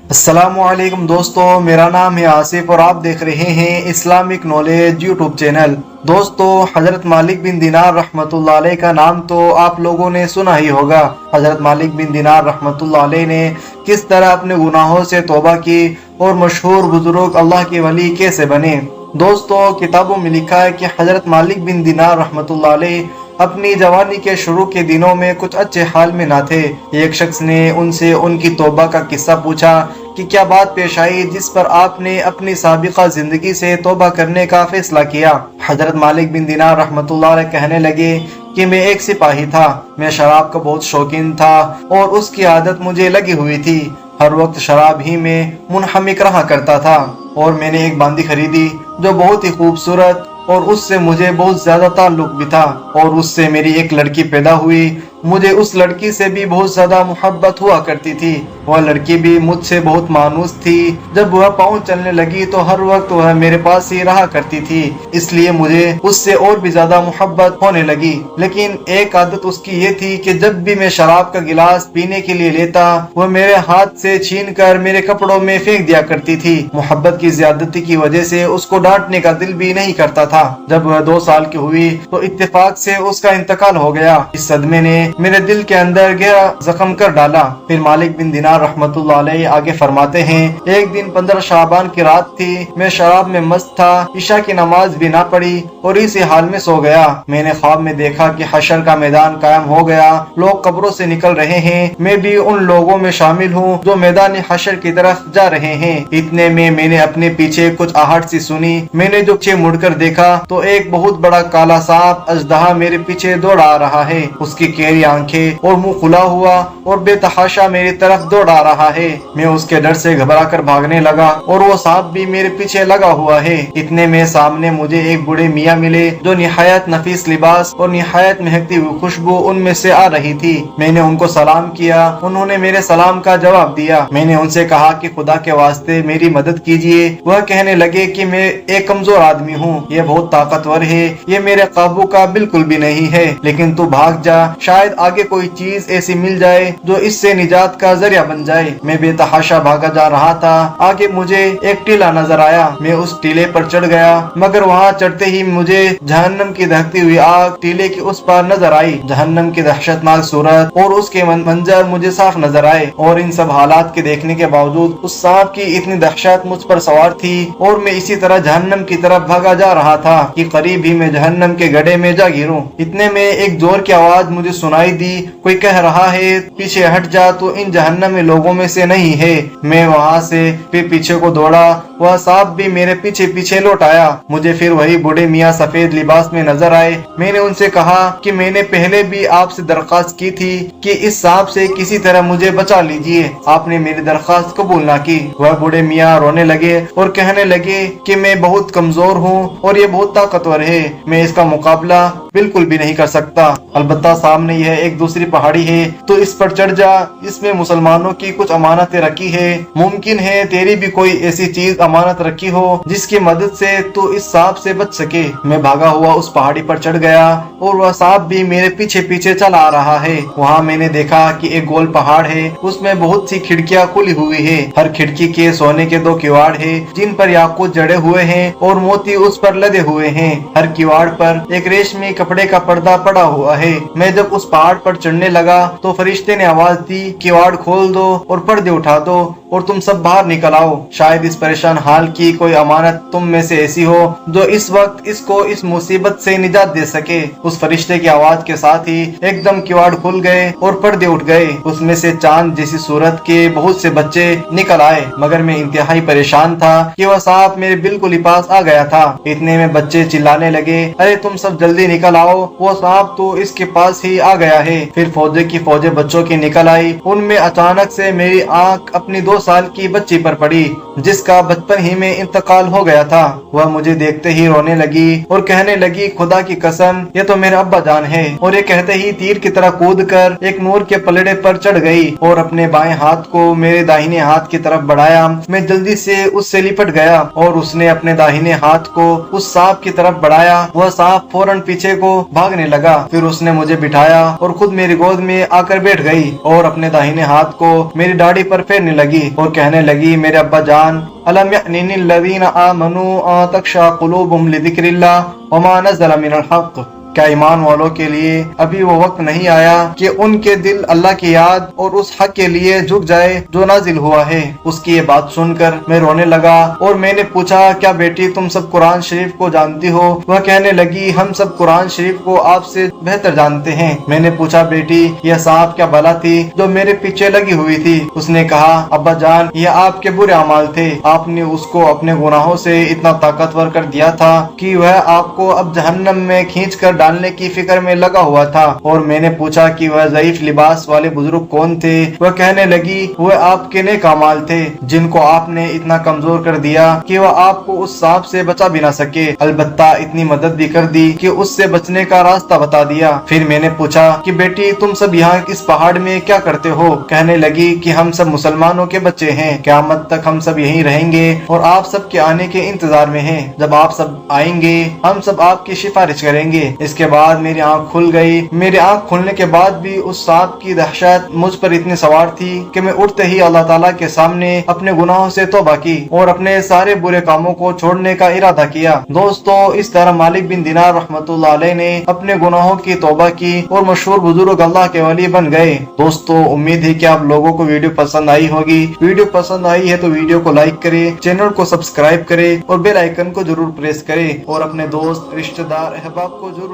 अस्सलामुअलैकुम दोस्तों, मेरा नाम है आसिफ और आप देख रहे हैं इस्लामिक नॉलेज यूट्यूब चैनल। दोस्तों, हजरत मालिक बिन दिनार रहमतुल्लाह अलैह का नाम तो आप लोगों ने सुना ही होगा। हजरत मालिक बिन दिनार रहमतुल्लाह अलैह ने किस तरह अपने गुनाहों से तौबा की और मशहूर बुजुर्ग अल्लाह के वली कैसे बने। दोस्तों, किताबों में लिखा है कि हजरत मालिक बिन दिनार रहमतुल्लाह अलैह अपनी जवानी के शुरू के दिनों में कुछ अच्छे हाल में ना थे। एक शख्स ने उनसे उनकी तौबा का किस्सा पूछा कि क्या बात पेश आई जिस पर आपने अपनी साबिका जिंदगी से तौबा करने का फैसला किया। हजरत मालिक बिन दिनार रहमतुल्लाह अलैह कहने लगे कि मैं एक सिपाही था, मैं शराब का बहुत शौकीन था और उसकी आदत मुझे लगी हुई थी। हर वक्त शराब ही में मुनहमिक रहा करता था और मैंने एक बांदी खरीदी जो बहुत ही खूबसूरत और उससे मुझे बहुत ज्यादा ताल्लुक भी था और उससे मेरी एक लड़की पैदा हुई। मुझे उस लड़की से भी बहुत ज्यादा मोहब्बत हुआ करती थी। वह लड़की भी मुझसे बहुत मानूस थी। जब वह पाँव चलने लगी तो हर वक्त वह मेरे पास ही रहा करती थी, इसलिए मुझे उससे और भी ज्यादा मोहब्बत होने लगी। लेकिन एक आदत उसकी ये थी कि जब भी मैं शराब का गिलास पीने के लिए लेता, वह मेरे हाथ से छीन कर मेरे कपड़ों में फेंक दिया करती थी। मोहब्बत की ज्यादती की वजह से उसको डांटने का दिल भी नहीं करता था। जब वह 2 साल की हुई तो इत्तेफाक से उसका इंतकाल हो गया। इस सदमे ने मेरे दिल के अंदर गहरा जख्म कर डाला। फिर मालिक बिन दिनार रहमतुल्लाह अलैह आगे फरमाते हैं, एक दिन 15 शाबान की रात थी, मैं शराब में मस्त था, ईशा की नमाज भी ना पढ़ी और इसी हाल में सो गया। मैंने ख्वाब में देखा कि हशर का मैदान कायम हो गया, लोग कब्रों से निकल रहे हैं, मैं भी उन लोगों में शामिल हूँ जो मैदान हशर की तरफ जा रहे हैं। इतने में मैंने अपने पीछे कुछ आहट सी सुनी। मैंने जो पीछे मुड़कर देखा तो एक बहुत बड़ा काला सांप अजदहा मेरे पीछे दौड़ आ रहा है। उसकी केरी आंखें और मुंह खुला हुआ और बेतहाशा मेरी तरफ दौड़ आ रहा है। मैं उसके डर से घबरा कर भागने लगा और वो सांप भी मेरे पीछे लगा हुआ है। इतने में सामने मुझे एक बूढ़े मियाँ मिले जो निहायत नफीस लिबास और निहायत महकती हुई खुशबू उनमें से आ रही थी। मैंने उनको सलाम किया, उन्होंने मेरे सलाम का जवाब दिया। मैंने उनसे कहा कि खुदा के वास्ते मेरी मदद कीजिए। वह कहने लगे कि मैं एक कमजोर आदमी हूँ, ये बहुत ताकतवर है, ये मेरे काबू का बिल्कुल भी नहीं है, लेकिन तू भाग जा, शायद आगे कोई चीज ऐसी मिल जाए जो इससे निजात का जरिया बन जाए। मैं बेतहाशा भागा जा रहा था, आगे मुझे एक टीला नजर आया। मैं उस टीले पर चढ़ गया, मगर वहाँ चढ़ते ही मुझे जहन्नम की दहकती हुई आग टीले की उस पार नजर आई। जहन्नम की दहशतनाक सूरत और उसके मंजर मुझे साफ नजर आए और इन सब हालात के देखने के बावजूद उस सांप की इतनी दहशत मुझ पर सवार थी और मैं इसी तरह जहन्नम की तरफ भागा जा रहा था कि करीब ही मैं जहन्नम के गड्ढे में जा गिरूं। इतने में एक जोर की आवाज मुझे सुनाई दी, कोई कह रहा है पीछे हट जा, तो इन जहन्नमी लोगों में से नहीं है। मैं वहां से फिर पीछे को दौड़ा, वह सांप भी मेरे पीछे पीछे लौट आया। मुझे फिर वही बूढ़े मियाँ सफेद लिबास में नजर आए। मैंने उनसे कहा कि मैंने पहले भी आपसे दरख्वास्त की थी कि इस सांप से किसी तरह मुझे बचा लीजिए, आपने मेरी दरख्वास्त कबूल ना की। वह बूढ़े मियाँ रोने लगे और कहने लगे कि मैं बहुत कमजोर हूँ और ये बहुत ताकतवर है, मैं इसका मुकाबला बिल्कुल भी नहीं कर सकता। अलबत्ता सामने यह एक दूसरी पहाड़ी है, तो इस पर चढ़ जा, इसमें मुसलमानों की कुछ अमानतें रखी है, मुमकिन है तेरी भी कोई ऐसी चीज अमानत रखी हो जिसकी मदद से तू इस सांप से बच सके। मैं भागा हुआ उस पहाड़ी पर चढ़ गया और वह सांप भी मेरे पीछे पीछे चला आ रहा है। वहाँ मैंने देखा कि एक गोल पहाड़ है, उसमें बहुत सी खिड़कियाँ खुली हुई है। हर खिड़की के सोने के 2 किवाड़ है जिन पर याकूत जड़े हुए हैं और मोती उस पर लदे हुए हैं। हर किवाड़ पर एक रेशमी कपड़े का पर्दा पड़ा हुआ है। मैं जब उस पहाड़ पर चढ़ने लगा तो फरिश्ते ने आवाज दी, किवाड़ खोल दो और पर्दे उठा दो और तुम सब बाहर निकल आओ। शायद इस परेशान हाल की कोई अमानत तुम में से ऐसी हो जो इस वक्त इसको इस मुसीबत से निजात दे सके। उस फरिश्ते की आवाज के साथ ही एकदम किवाड़ खुल गए और पर्दे उठ गए। उसमें से चांद जैसी सूरत के बहुत से बच्चे निकल आए, मगर मैं इंतहाई परेशान था कि वह सांप मेरे बिल्कुल ही पास आ गया था। इतने में बच्चे चिल्लाने लगे, अरे तुम सब जल्दी निकल आओ, वो सांप तो इसके पास ही आ गया है। फिर फौजे की फौजे बच्चों की निकल आई। उनमें अचानक से मेरी आंख अपनी 2 साल की बच्ची पर पड़ी जिसका बचपन ही में इंतकाल हो गया था। वह मुझे देखते ही रोने लगी और कहने लगी, खुदा की कसम ये तो मेरे अब्बा जान है। और ये कहते ही तीर की तरह कूद कर एक नूर के पलड़े पर चढ़ गई और अपने बाएं हाथ को मेरे दाहिने हाथ की तरफ बढ़ाया। मैं जल्दी से उससे लिपट गया और उसने अपने दाहिने हाथ को उस सांप की तरफ बढ़ाया। वह सांप फौरन पीछे को भागने लगा। फिर उसने मुझे बिठाया और खुद मेरी गोद में आकर बैठ गई और अपने दाहिने हाथ को मेरी दाढ़ी पर फेरने लगी और कहने लगी, मेरे अब्बा जान, अलम यअनिल लज़ीना आमनू अन तख़शअ क़ुलूबुहुम लिज़िक्रिल्लाह वमा नज़्ज़ल मिनल हक़्क़। क्या ईमान वालों के लिए अभी वो वक्त नहीं आया कि उनके दिल अल्लाह की याद और उस हक के लिए झुक जाए जो नाजिल हुआ है। उसकी ये बात सुनकर मैं रोने लगा और मैंने पूछा, क्या बेटी तुम सब कुरान शरीफ को जानती हो? वह कहने लगी, हम सब कुरान शरीफ को आपसे बेहतर जानते हैं। मैंने पूछा, बेटी यह सांप क्या बला थी जो मेरे पीछे लगी हुई थी? उसने कहा, अब्बा जान, यह आपके बुरे अमाल थे। आपने उसको अपने गुनाहों से इतना ताकतवर कर दिया था कि वह आपको अब जहन्नम में खींच कर डालने की फिक्र में लगा हुआ था। और मैंने पूछा कि वह ज़ईफ लिबास वाले बुजुर्ग कौन थे? वह कहने लगी, वह आपके नेक अमाल थे जिनको आपने इतना कमजोर कर दिया कि वह आपको उस सांप से बचा भी ना सके, अलबत्ता इतनी मदद भी कर दी कि उससे बचने का रास्ता बता दिया। फिर मैंने पूछा कि बेटी तुम सब यहाँ इस पहाड़ में क्या करते हो? कहने लगी कि हम सब मुसलमानों के बच्चे हैं, क़यामत तक हम सब यहीं रहेंगे और आप सब के आने के इंतजार में हैं। जब आप सब आएंगे हम सब आपकी सिफारिश करेंगे। इसके बाद मेरी आंख खुल गई। मेरी आंख खुलने के बाद भी उस सांप की दहशत मुझ पर इतनी सवार थी कि मैं उठते ही अल्लाह ताला के सामने अपने गुनाहों से तौबा की और अपने सारे बुरे कामों को छोड़ने का इरादा किया। दोस्तों, इस तरह मालिक बिन दिनार रहमतुल्लाह अलैह ने अपने गुनाहों की तौबा की और मशहूर बुजुर्ग अल्लाह के वली बन गए। दोस्तों, उम्मीद है कि आप लोगों को वीडियो पसंद आई होगी। वीडियो पसंद आई है तो वीडियो को लाइक करें, चैनल को सब्सक्राइब करें और बेल आइकन को जरूर प्रेस करें और अपने दोस्त, रिश्तेदार, अहबाब को जरूर